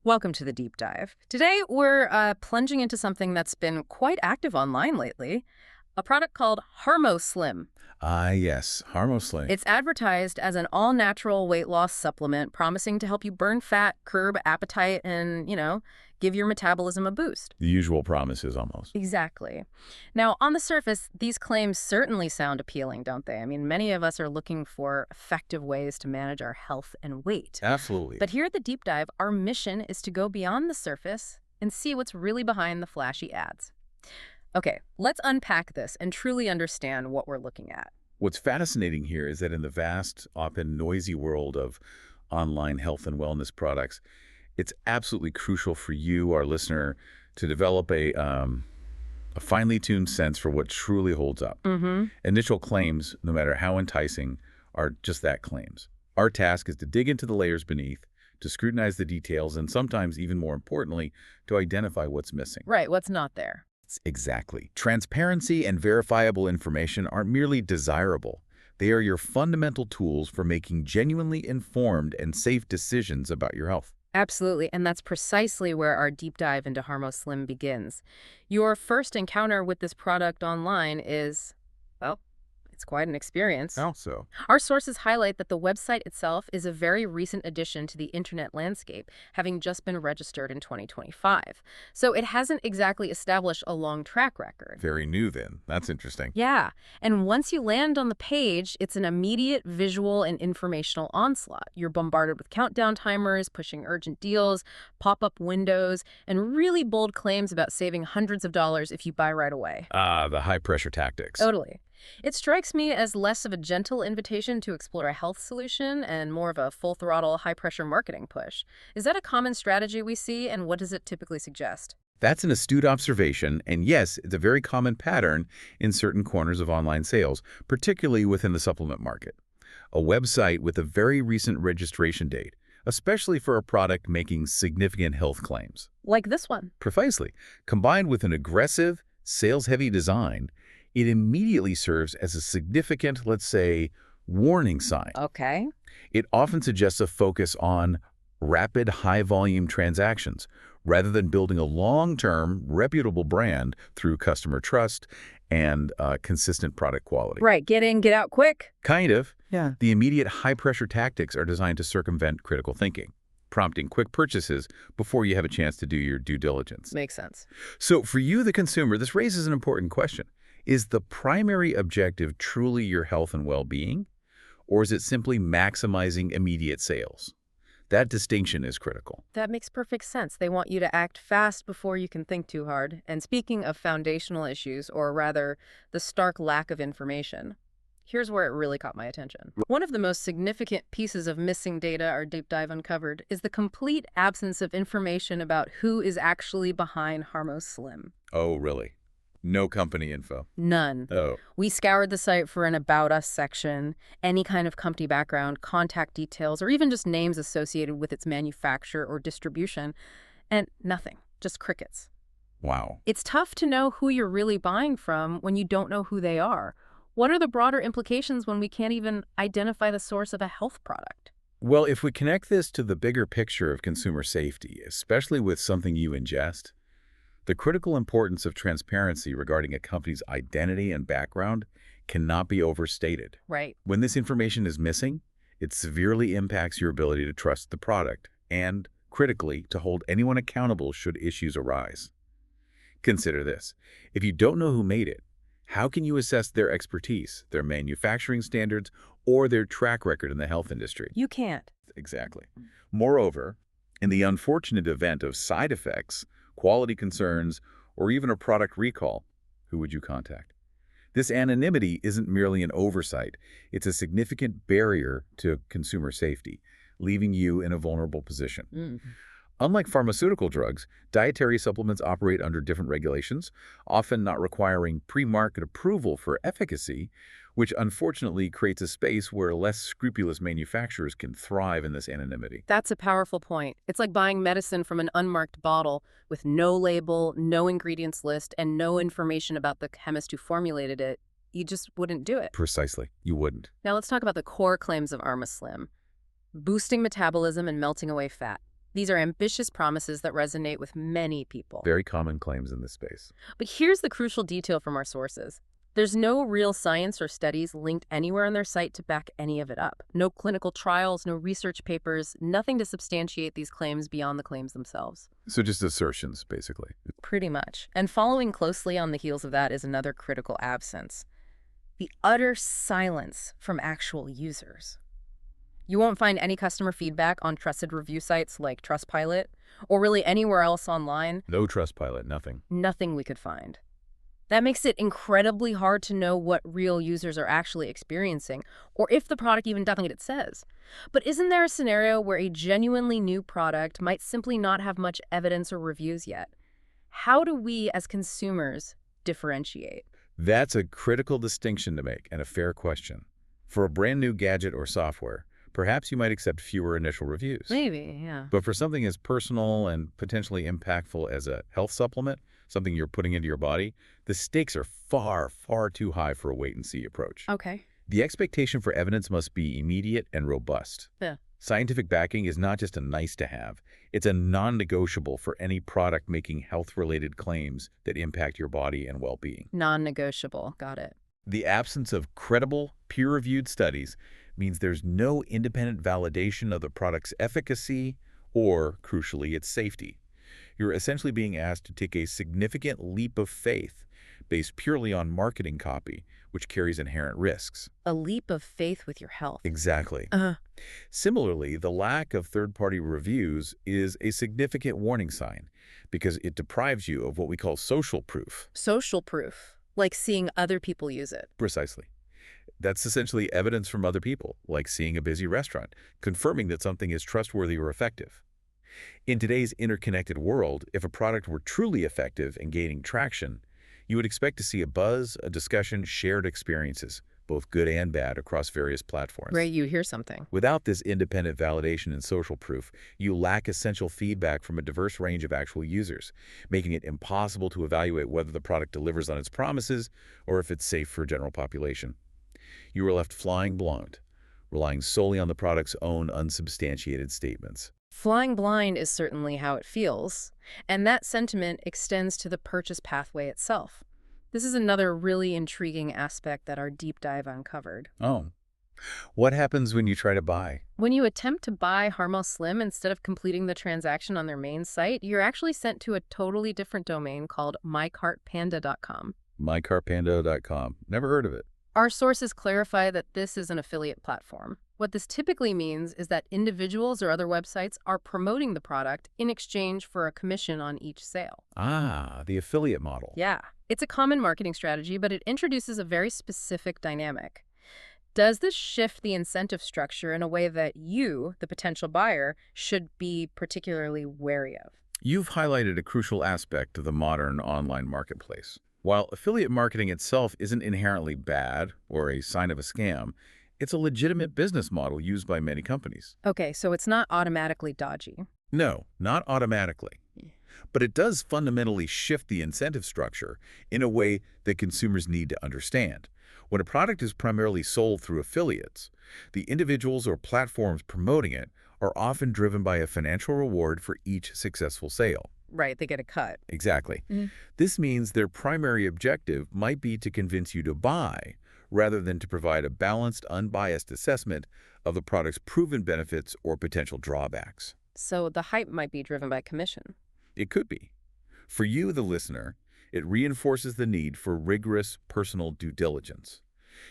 Welcome to the deep dive. Today, we're plunging into something that's been quite active online lately, a product called Harmo Slim. Ah, yes, Harmo Slim. It's advertised as an all-natural weight loss supplement promising to help you burn fat, curb appetite, and, give your metabolism a boost. The usual promises, almost. Exactly. Now, on the surface, these claims certainly sound appealing, don't they? I mean, many of us are looking for effective ways to manage our health and weight. Absolutely. But here at the deep dive, our mission is to go beyond the surface and see what's really behind the flashy ads. Okay, let's unpack this and truly understand what we're looking at. What's fascinating here is that in the vast, often noisy world of online health and wellness products, it's absolutely crucial for you, our listener, to develop a finely tuned sense for what truly holds up. Initial claims, no matter how enticing, are just that, claims. Our task is to dig into the layers beneath, to scrutinize the details, and sometimes, even more importantly, to identify what's missing. Right, what's not there. Exactly. Transparency and verifiable information aren't merely desirable. They are your fundamental tools for making genuinely informed and safe decisions about your health. Absolutely, and that's precisely where our deep dive into Harmo Slim begins. Your first encounter with this product online is, well, it's quite an experience. How so? Our sources highlight that the website itself is a very recent addition to the internet landscape, having just been registered in 2025. So it hasn't exactly established a long track record. Very new then. That's interesting. Yeah, and once you land on the page, it's an immediate visual and informational onslaught. You're bombarded with countdown timers, pushing urgent deals, pop-up windows, and really bold claims about saving hundreds of dollars if you buy right away. Ah, the high-pressure tactics. Totally. It strikes me as less of a gentle invitation to explore a health solution and more of a full-throttle, high-pressure marketing push. Is that a common strategy we see, and what does it typically suggest? That's an astute observation, and yes, it's a very common pattern in certain corners of online sales, particularly within the supplement market. A website with a very recent registration date, especially for a product making significant health claims. Like this one. Precisely. Combined with an aggressive, sales-heavy design, it immediately serves as a significant, let's say, warning sign. Okay. It often suggests a focus on rapid, high-volume transactions, rather than building a long-term, reputable brand through customer trust and consistent product quality. Right. Get in, get out quick. Kind of. Yeah. The immediate high-pressure tactics are designed to circumvent critical thinking, prompting quick purchases before you have a chance to do your due diligence. Makes sense. So for you, the consumer, this raises an important question. Is the primary objective truly your health and well-being, or is it simply maximizing immediate sales? That distinction is critical. That makes perfect sense. They want you to act fast before you can think too hard. And speaking of foundational issues, or rather, the stark lack of information, here's where it really caught my attention. One of the most significant pieces of missing data our deep dive uncovered is the complete absence of information about who is actually behind Harmo Slim. Oh, really? No company info? None. Oh. We scoured the site for an About Us section, any kind of company background, contact details, or even just names associated with its manufacturer or distribution, and nothing. Just crickets. Wow. It's tough to know who you're really buying from when you don't know who they are. What are the broader implications when we can't even identify the source of a health product? Well, if we connect this to the bigger picture of consumer safety, especially with something you ingest, the critical importance of transparency regarding a company's identity and background cannot be overstated. Right. When this information is missing, it severely impacts your ability to trust the product and, critically, to hold anyone accountable should issues arise. Consider this. If you don't know who made it, how can you assess their expertise, their manufacturing standards, or their track record in the health industry? You can't. Exactly. Moreover, in the unfortunate event of side effects, quality concerns, or even a product recall, who would you contact? This anonymity isn't merely an oversight. It's a significant barrier to consumer safety, leaving you in a vulnerable position. Unlike pharmaceutical drugs, dietary supplements operate under different regulations, often not requiring pre-market approval for efficacy, which unfortunately creates a space where less scrupulous manufacturers can thrive in this anonymity. That's a powerful point. It's like buying medicine from an unmarked bottle with no label, no ingredients list, and no information about the chemist who formulated it. You just wouldn't do it. Precisely. You wouldn't. Now let's talk about the core claims of Harmo Slim. Boosting metabolism and melting away fat. These are ambitious promises that resonate with many people. Very common claims in this space. But here's the crucial detail from our sources. There's no real science or studies linked anywhere on their site to back any of it up. No clinical trials, no research papers, nothing to substantiate these claims beyond the claims themselves. So just assertions, basically. Pretty much. And following closely on the heels of that is another critical absence: the utter silence from actual users. You won't find any customer feedback on trusted review sites like Trustpilot, or really anywhere else online. No Trustpilot, nothing. Nothing we could find. That makes it incredibly hard to know what real users are actually experiencing, or if the product even does what it says. But isn't there a scenario where a genuinely new product might simply not have much evidence or reviews yet? How do we, as consumers, differentiate? That's a critical distinction to make and a fair question. For a brand new gadget or software, perhaps you might accept fewer initial reviews. Maybe, yeah. But for something as personal and potentially impactful as a health supplement, something you're putting into your body, the stakes are far, far too high for a wait-and-see approach. Okay. The expectation for evidence must be immediate and robust. Yeah. Scientific backing is not just a nice-to-have. It's a non-negotiable for any product making health-related claims that impact your body and well-being. Non-negotiable. Got it. The absence of credible, peer-reviewed studies means there's no independent validation of the product's efficacy or, crucially, its safety. You're essentially being asked to take a significant leap of faith based purely on marketing copy, which carries inherent risks. A leap of faith with your health. Exactly. Similarly, the lack of third-party reviews is a significant warning sign because it deprives you of what we call social proof. Social proof, like seeing other people use it. Precisely. That's essentially evidence from other people, like seeing a busy restaurant, confirming that something is trustworthy or effective. In today's interconnected world, if a product were truly effective and gaining traction, you would expect to see a buzz, a discussion, shared experiences, both good and bad, across various platforms. Right, you hear something. Without this independent validation and social proof, you lack essential feedback from a diverse range of actual users, making it impossible to evaluate whether the product delivers on its promises or if it's safe for a general population. You are left flying blind, relying solely on the product's own unsubstantiated statements. Flying blind is certainly how it feels, and that sentiment extends to the purchase pathway itself. This is another really intriguing aspect that our deep dive uncovered. Oh. What happens when you try to buy? When you attempt to buy Harmo Slim instead of completing the transaction on their main site, you're actually sent to a totally different domain called mycartpanda.com. mycartpanda.com. Never heard of it. Our sources clarify that this is an affiliate platform. What this typically means is that individuals or other websites are promoting the product in exchange for a commission on each sale. Ah, the affiliate model. Yeah, it's a common marketing strategy, but it introduces a very specific dynamic. Does this shift the incentive structure in a way that you, the potential buyer, should be particularly wary of? You've highlighted a crucial aspect of the modern online marketplace. While affiliate marketing itself isn't inherently bad or a sign of a scam, it's a legitimate business model used by many companies. Okay, so it's not automatically dodgy. No, not automatically. But it does fundamentally shift the incentive structure in a way that consumers need to understand. When a product is primarily sold through affiliates, the individuals or platforms promoting it are often driven by a financial reward for each successful sale. Right, they get a cut. Exactly. This means their primary objective might be to convince you to buy, rather than to provide a balanced, unbiased assessment of the product's proven benefits or potential drawbacks. So the hype might be driven by commission. It could be. For you, the listener, it reinforces the need for rigorous personal due diligence.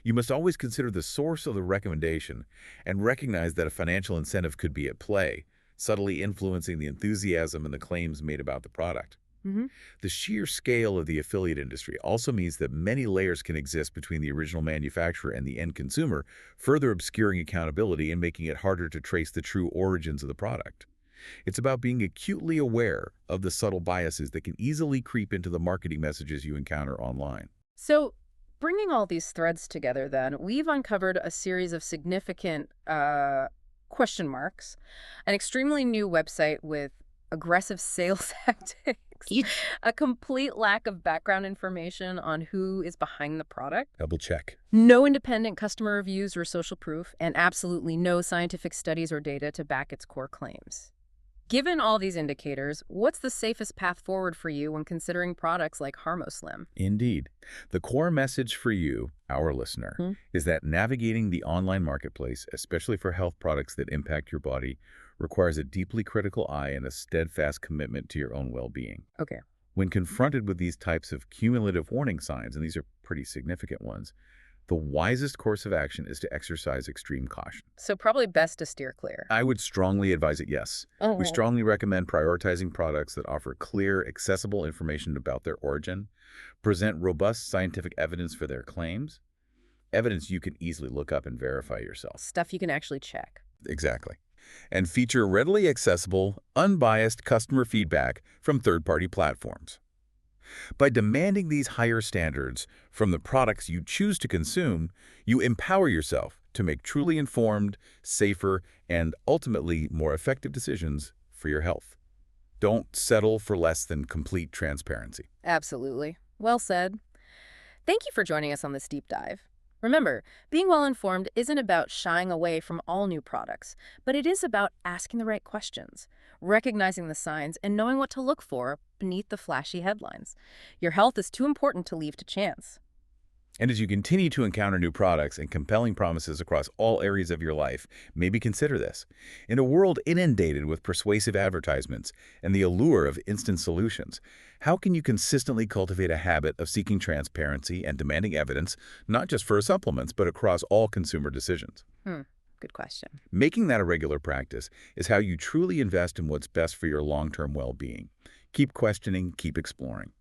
You must always consider the source of the recommendation and recognize that a financial incentive could be at play, subtly influencing the enthusiasm and the claims made about the product. The sheer scale of the affiliate industry also means that many layers can exist between the original manufacturer and the end consumer, further obscuring accountability and making it harder to trace the true origins of the product. It's about being acutely aware of the subtle biases that can easily creep into the marketing messages you encounter online. So bringing all these threads together then, we've uncovered a series of significant question marks, an extremely new website with aggressive sales tactics, a complete lack of background information on who is behind the product, Double check. no independent customer reviews or social proof, and absolutely no scientific studies or data to back its core claims. Given all these indicators, what's the safest path forward for you when considering products like Harmo Slim? Indeed. The core message for you, our listener, Hmm? is that navigating the online marketplace, especially for health products that impact your body, requires a deeply critical eye and a steadfast commitment to your own well-being. Okay. When confronted with these types of cumulative warning signs, and these are pretty significant ones, the wisest course of action is to exercise extreme caution. So probably best to steer clear. I would strongly advise it, yes. We Oh. strongly recommend prioritizing products that offer clear, accessible information about their origin, present robust scientific evidence for their claims, evidence you can easily look up and verify yourself. Stuff you can actually check. Exactly. And feature readily accessible, unbiased customer feedback from third-party platforms. By demanding these higher standards from the products you choose to consume, you empower yourself to make truly informed, safer, and ultimately more effective decisions for your health. Don't settle for less than complete transparency. Absolutely. Well said. Thank you for joining us on this deep dive. Remember, being well-informed isn't about shying away from all new products, but it is about asking the right questions, recognizing the signs, and knowing what to look for beneath the flashy headlines. Your health is too important to leave to chance. And as you continue to encounter new products and compelling promises across all areas of your life, maybe consider this. In a world inundated with persuasive advertisements and the allure of instant solutions, how can you consistently cultivate a habit of seeking transparency and demanding evidence, not just for supplements, but across all consumer decisions? Good question. Making that a regular practice is how you truly invest in what's best for your long-term well-being. Keep questioning, keep exploring.